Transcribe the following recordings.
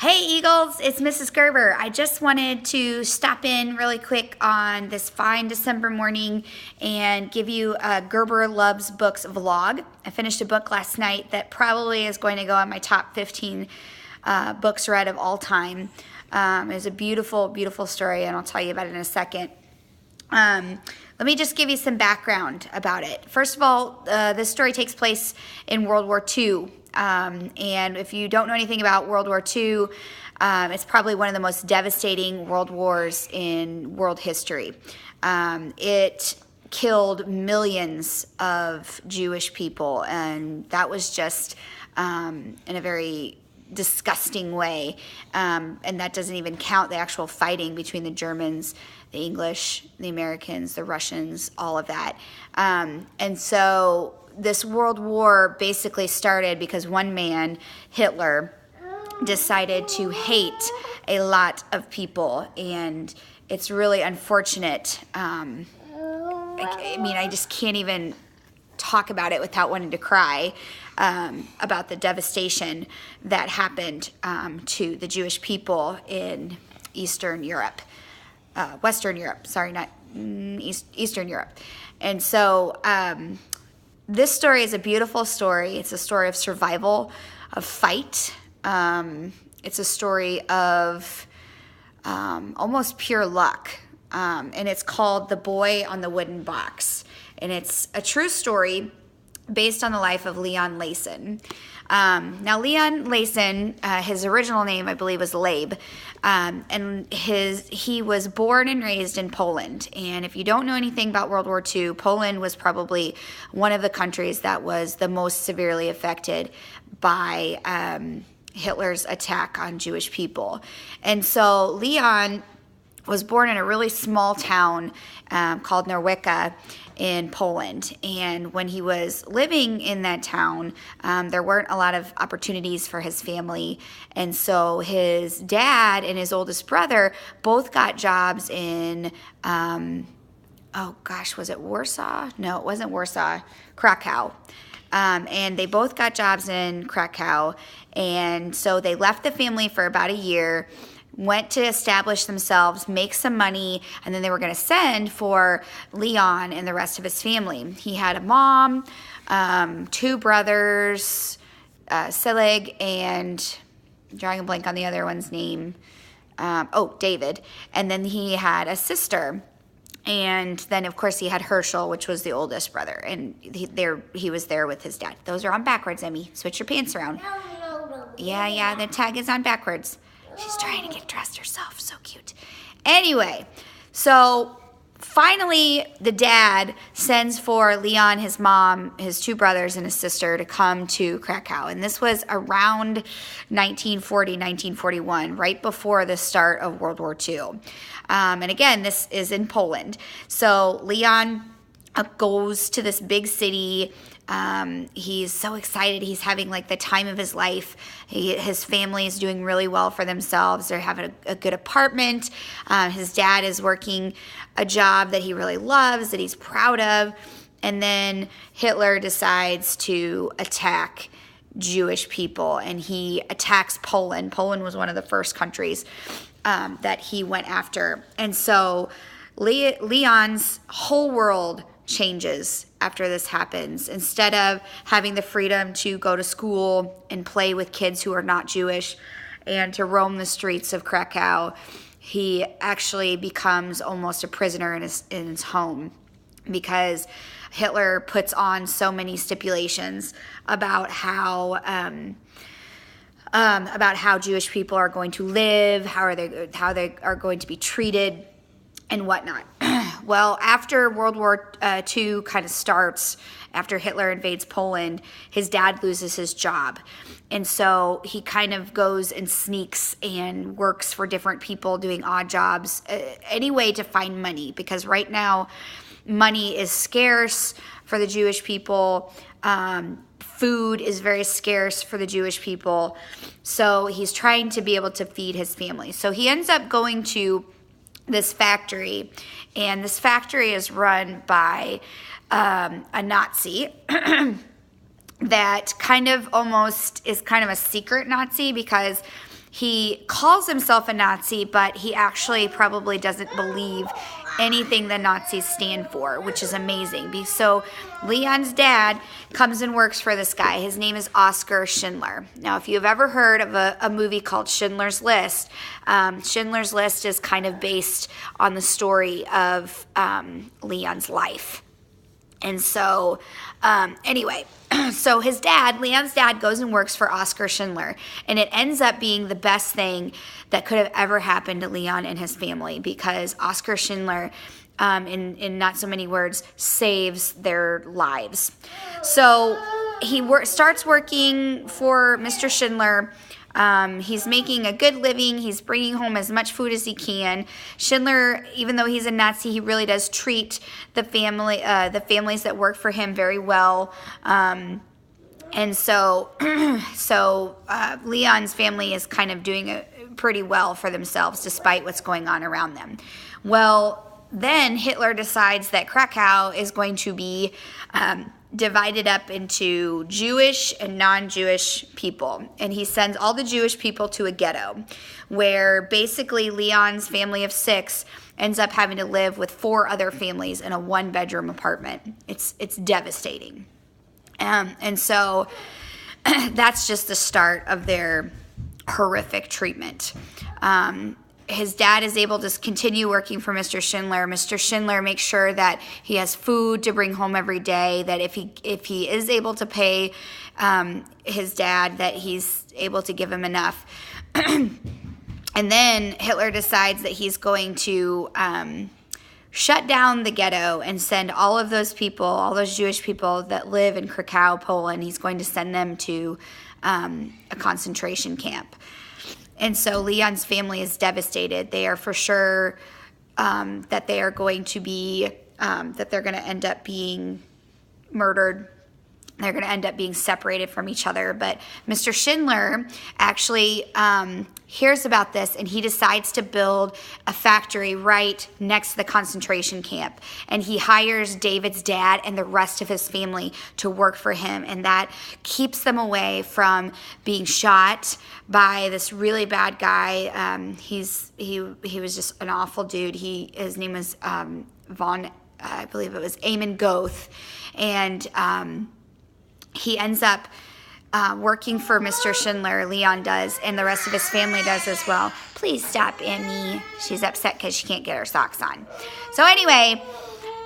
Hey Eagles, it's Mrs. Gerber. I just wanted to stop in really quick on this fine December morning and give you a Gerber Loves Books vlog. I finished a book last night that probably is going to go on my top 15 books read of all time. It was a beautiful, beautiful story, and I'll tell you about it in a second. Let me just give you some background about it. First of all, this story takes place in World War II. And if you don't know anything about World War II, it's probably one of the most devastating world wars in world history. It killed millions of Jewish people, and that was just in a very disgusting way. And that doesn't even count the actual fighting between the Germans, the English, the Americans, the Russians, all of that. And so this world war basically started because one man, Hitler, decided to hate a lot of people, and it's really unfortunate. I just can't even talk about it without wanting to cry about the devastation that happened to the Jewish people in Eastern Europe. Western Europe, sorry, not Eastern Europe. And so this story is a beautiful story. It's a story of survival, of fight. It's a story of almost pure luck. And it's called The Boy on the Wooden Box. And it's a true story based on the life of Leon Layson. Now, Leon Layson, his original name, I believe, was Labe, and he was born and raised in Poland. And if you don't know anything about World War II, Poland was probably one of the countries that was the most severely affected by Hitler's attack on Jewish people. And so Leon was born in a really small town called Norwicka in Poland. And when he was living in that town, there weren't a lot of opportunities for his family. And so his dad and his oldest brother both got jobs in, was it Warsaw? No, it wasn't Warsaw, Krakow. And they both got jobs in Krakow. And so they left the family for about a year, went to establish themselves, make some money, and then they were going to send for Leon and the rest of his family. He had a mom, two brothers, Selig, and I'm drawing a blank on the other one's name. David. And then he had a sister. And then, of course, he had Herschel, which was the oldest brother. And he was there with his dad. Those are on backwards, Emmy. Switch your pants around. No. Yeah, the tag is on backwards. She's trying to get dressed herself. So cute. Anyway, so finally the dad sends for Leon, his mom, his two brothers, and his sister to come to Krakow. And this was around 1940, 1941, right before the start of World War II. And again, this is in Poland. So Leon goes to this big city. He's so excited. He's having like the time of his life. His family is doing really well for themselves. They're having a good apartment. His dad is working a job that he really loves, that he's proud of. And then Hitler decides to attack Jewish people, and he attacks Poland. Poland was one of the first countries that he went after. And so Leon's whole world changes after this happens. Instead of having the freedom to go to school and play with kids who are not Jewish and to roam the streets of Krakow, he actually becomes almost a prisoner in his home, because Hitler puts on so many stipulations about how Jewish people are going to live, how they are going to be treated, and whatnot. Well, after World War II kind of starts, after Hitler invades Poland, his dad loses his job. And so he kind of goes and sneaks and works for different people doing odd jobs, any way to find money, because right now money is scarce for the Jewish people. Food is very scarce for the Jewish people. So he's trying to be able to feed his family. So he ends up going to this factory, and this factory is run by a Nazi that kind of almost is kind of a secret Nazi, because He calls himself a Nazi, but he actually probably doesn't believe anything the Nazis stand for, which is amazing. So Leon's dad comes and works for this guy. His name is Oskar Schindler. Now, if you've ever heard of a movie called Schindler's List, Schindler's List is kind of based on the story of Leon's life. And so, anyway, so his dad, Leon's dad, goes and works for Oskar Schindler, and it ends up being the best thing that could have ever happened to Leon and his family, because Oskar Schindler, in not so many words, saves their lives. So he starts working for Mr. Schindler. He's making a good living. He's bringing home as much food as he can. Schindler, even though he's a Nazi, he really does treat the families that work for him very well. And so Leon's family is kind of doing pretty well for themselves despite what's going on around them. Well, then Hitler decides that Krakow is going to be divided up into Jewish and non-Jewish people. And he sends all the Jewish people to a ghetto where basically Leon's family of 6 ends up having to live with 4 other families in a 1-bedroom apartment. It's devastating. And so that's just the start of their horrific treatment. His dad is able to continue working for Mr. Schindler. Mr. Schindler makes sure that he has food to bring home every day, that if he is able to pay his dad, that he's able to give him enough. And then Hitler decides that he's going to shut down the ghetto and send all of those people, all those Jewish people that live in Krakow, Poland, he's going to send them to a concentration camp. And so Leon's family is devastated. They are for sure that they are going to be, that they're going to end up being murdered. They're going to end up being separated from each other. But Mr. Schindler actually hears about this, and he decides to build a factory right next to the concentration camp. And he hires David's dad and the rest of his family to work for him. And that keeps them away from being shot by this really bad guy. He was just an awful dude. His name was I believe it was Amon Goeth. And he ends up working for Mr. Schindler, Leon does, and the rest of his family does as well. Please stop, Emmy. She's upset because she can't get her socks on. So anyway,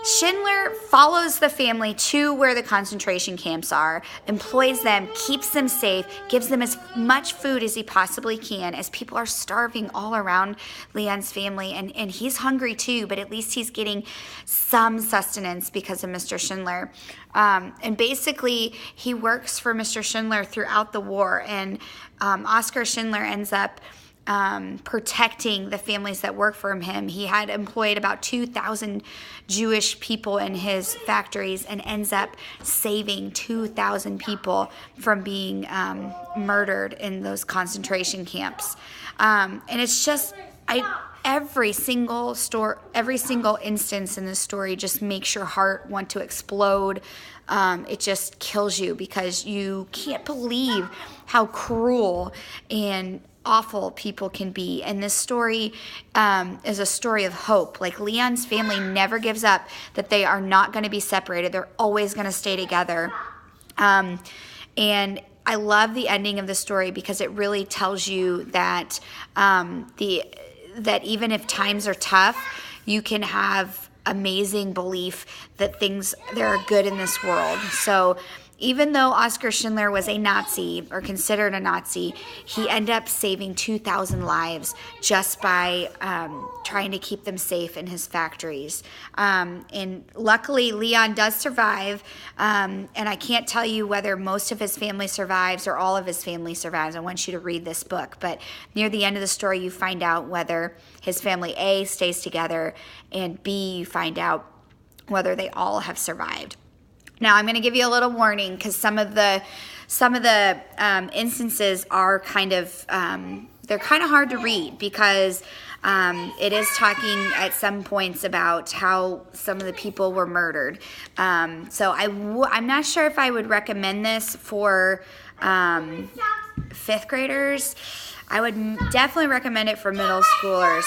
Schindler follows the family to where the concentration camps are, employs them, keeps them safe, gives them as much food as he possibly can, as people are starving all around Leon's family. And he's hungry too, but at least he's getting some sustenance because of Mr. Schindler. And basically, he works for Mr. Schindler throughout the war, and Oskar Schindler ends up protecting the families that work for him. He had employed about 2,000 Jewish people in his factories and ends up saving 2,000 people from being murdered in those concentration camps. And it's just, every single instance in this story just makes your heart want to explode. It just kills you because you can't believe how cruel and awful people can be. And this story is a story of hope. Like, Leon's family never gives up, that they are not going to be separated. They're always going to stay together. And I love the ending of the story because it really tells you that that even if times are tough, you can have amazing belief that there are good in this world. So even though Oskar Schindler was a Nazi, or considered a Nazi, he ended up saving 2,000 lives just by trying to keep them safe in his factories. And luckily, Leon does survive. And I can't tell you whether most of his family survives or all of his family survives. I want you to read this book. But near the end of the story, you find out whether his family, A, stays together, and B, you find out whether they all have survived. Now, I'm going to give you a little warning because some of the instances are kind of they're kind of hard to read because it is talking at some points about how some of the people were murdered. So I'm not sure if I would recommend this for 5th graders. I would definitely recommend it for middle schoolers.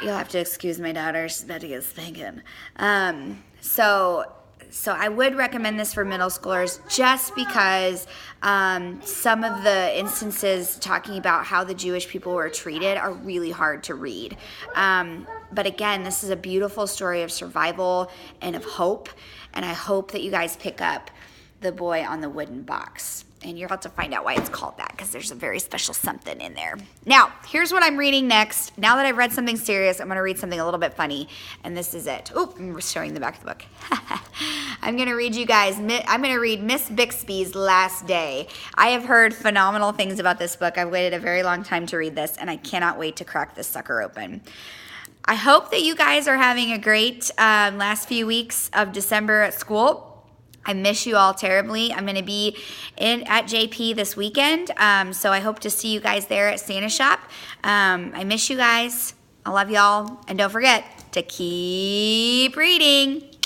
You'll have to excuse my daughter. She's about to get spanking. So I would recommend this for middle schoolers just because some of the instances talking about how the Jewish people were treated are really hard to read. But again, this is a beautiful story of survival and of hope. And I hope that you guys pick up The Boy on the Wooden Box. And you're about to find out why it's called that, because there's a very special something in there. Now, here's what I'm reading next. Now that I've read something serious, I'm going to read something a little bit funny. And this is it. Oh, I'm showing the back of the book. I'm going to read you guys. I'm going to read Miss Bixby's Last Day. I have heard phenomenal things about this book. I've waited a very long time to read this, and I cannot wait to crack this sucker open. I hope that you guys are having a great last few weeks of December at school. I miss you all terribly. I'm going to be at JP this weekend, so I hope to see you guys there at Santa Shop. I miss you guys. I love y'all, and don't forget to keep reading.